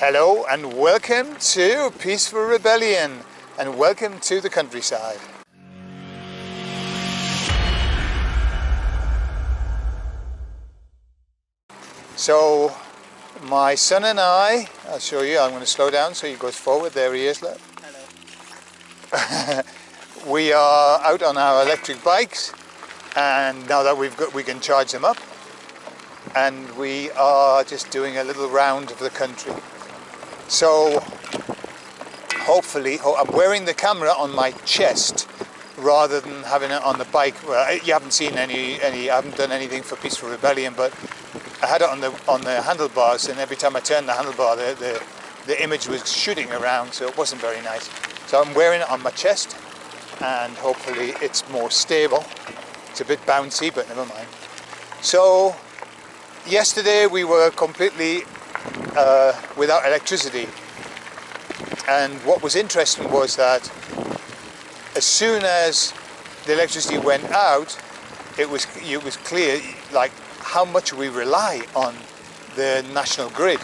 Hello and welcome to Peaceful Rebellion and welcome to the countryside. So my son and I'll show you, I'm going to slow down so he goes forward, there he is, look. Hello. We are out on our electric bikes and now that we can charge them up, and we are just doing a little round of the country. So hopefully, I'm wearing the camera on my chest rather than having it on the bike. Well, you haven't seen any. I haven't done anything for Peaceful Rebellion, but I had it on the handlebars, and every time I turned the handlebar, the image was shooting around, so it wasn't very nice. So I'm wearing it on my chest, and hopefully it's more stable. It's a bit bouncy, but never mind. So yesterday we were completely without electricity, and what was interesting was that as soon as the electricity went out, it was clear like how much we rely on the national grid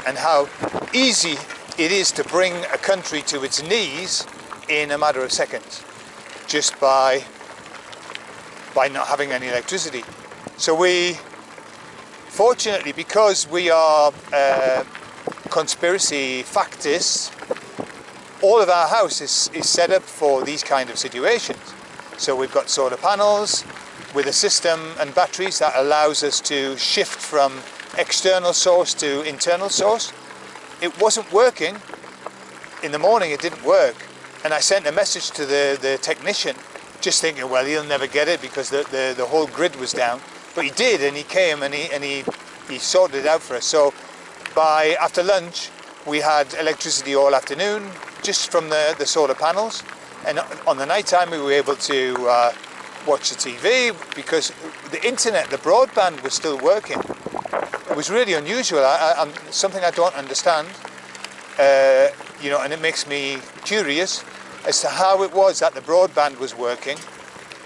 and how easy it is to bring a country to its knees in a matter of seconds just by not having any electricity. So fortunately, because we are conspiracy factists, all of our house is set up for these kind of situations. So we've got solar panels with a system and batteries that allows us to shift from external source to internal source. It wasn't working. In the morning it didn't work, and I sent a message to the technician just thinking, well, he'll never get it because the whole grid was down. But he did, and he came and he sorted it out for us. So after lunch, we had electricity all afternoon, just from the solar panels. And on the night time, we were able to watch the TV because the internet, the broadband, was still working. It was really unusual. Something I don't understand, and it makes me curious as to how it was that the broadband was working.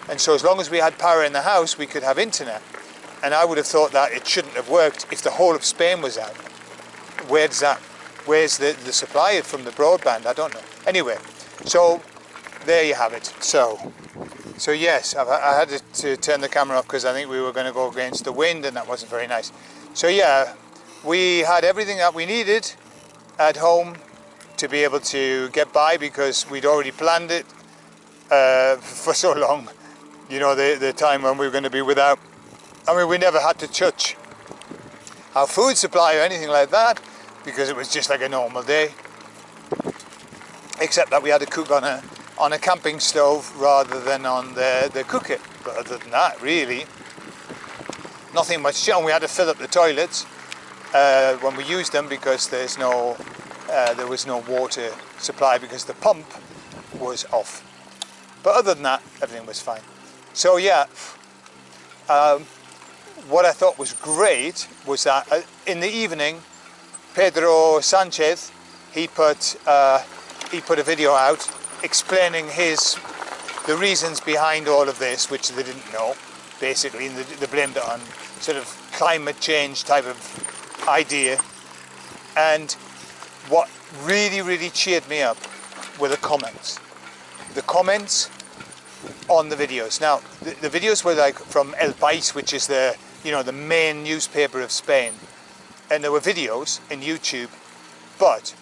And so as long as we had power in the house, we could have internet. And I would have thought that it shouldn't have worked if the whole of Spain was out. Where's the supply from the broadband? I don't know. Anyway, so there you have it. So yes, I had to turn the camera off because I think we were going to go against the wind, and that wasn't very nice. So yeah, we had everything that we needed at home to be able to get by because we'd already planned it for so long. You know, the time when we were going to be without. I mean, we never had to touch our food supply or anything like that because it was just like a normal day, except that we had to cook on a camping stove rather than on the cooker. But other than that, really, nothing much. And we had to fill up the toilets when we used them because there was no water supply because the pump was off. But other than that, everything was fine. So yeah. What I thought was great was that in the evening, Pedro Sanchez, he put a video out explaining the reasons behind all of this, which they didn't know, basically, and they blamed it on sort of climate change type of idea. And what really, really cheered me up were the comments. The comments on the videos. Now, the videos were like from El País, which is the main newspaper of Spain, and there were videos in YouTube, but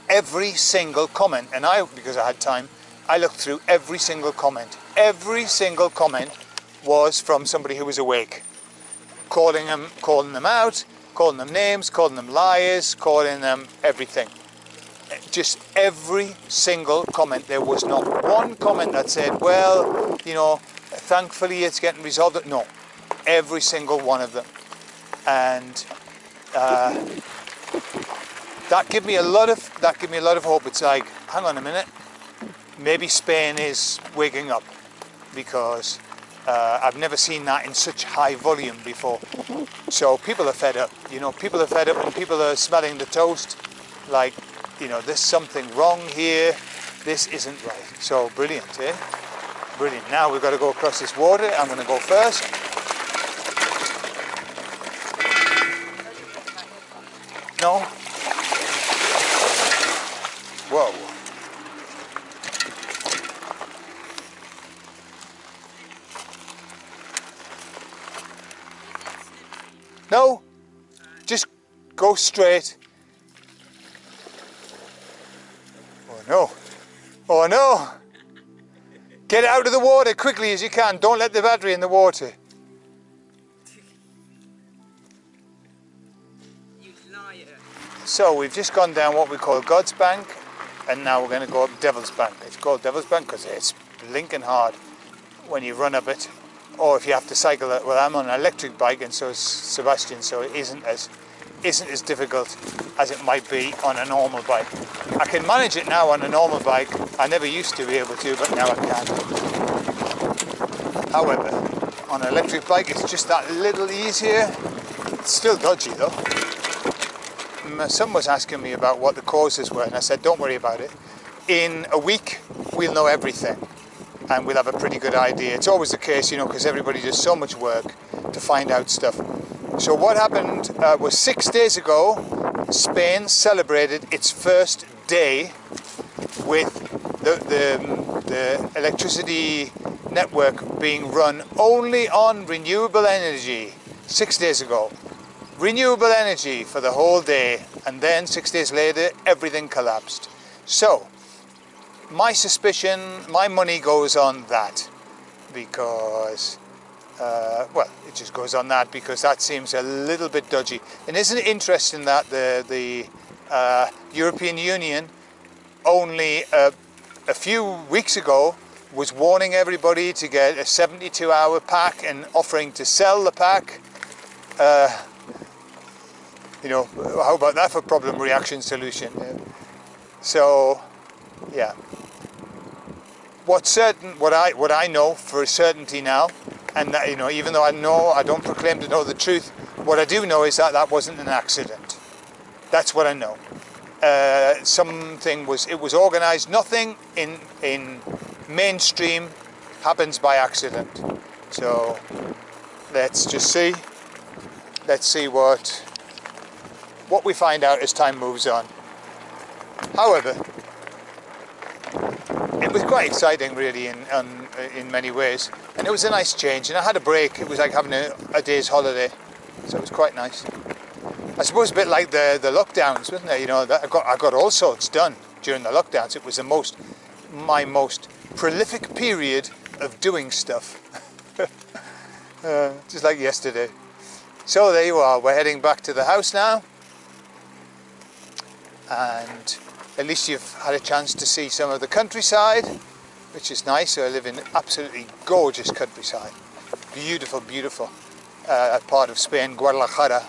every single comment, and because I had time, I looked through every single comment. Every single comment was from somebody who was awake, calling them out, calling them names, calling them liars, calling them everything. Just every single comment. There was not one comment that said, well, thankfully it's getting resolved. No, every single one of them. And that gave me a lot of hope. It's like, hang on a minute, maybe Spain is waking up, because I've never seen that in such high volume before. So people are fed up, people are fed up, and people are smelling the toast like, there's something wrong here, this isn't right. So brilliant, eh? Brilliant. Now we've got to go across this water. I'm going to go first. No? Whoa. No? Just go straight. Oh no. Oh no! Get out of the water quickly as you can. Don't let the battery in the water. You liar. So we've just gone down what we call God's Bank, and now we're going to go up Devil's Bank. It's called Devil's Bank because it's blinking hard when you run up it, or if you have to cycle it. Well, I'm on an electric bike, and so is Sebastian, so it isn't as difficult as it might be on a normal bike. I can manage it now on a normal bike. I never used to be able to, but now I can. However, on an electric bike, it's just that little easier. It's still dodgy though. My son was asking me about what the causes were, and I said, don't worry about it. In a week, we'll know everything, and we'll have a pretty good idea. It's always the case, you know, because everybody does so much work to find out stuff. So what happened was 6 days ago, Spain celebrated its first day with the electricity network being run only on renewable energy. 6 days ago. Renewable energy for the whole day, and then 6 days later everything collapsed. So my suspicion, my money goes on that, because well, it just goes on that because that seems a little bit dodgy. And isn't it interesting that the European Union only a few weeks ago was warning everybody to get a 72-hour pack and offering to sell the pack. You know, how about that for problem reaction solution? So, yeah. What I know for a certainty now, and that, you know, even though I don't proclaim to know the truth, what I do know is that that wasn't an accident. That's what I know. It was organised. Nothing in mainstream happens by accident. So let's just see. Let's see what we find out as time moves on. However, it was quite exciting, really, in many ways, and it was a nice change. And I had a break. It was like having a day's holiday, so it was quite nice. I suppose a bit like the lockdowns, wasn't it? You know, that I got all sorts done during the lockdowns. It was my most prolific period of doing stuff, just like yesterday. So there you are. We're heading back to the house now, and at least you've had a chance to see some of the countryside, which is nice. So I live in absolutely gorgeous countryside, beautiful, beautiful part of Spain, Guadalajara.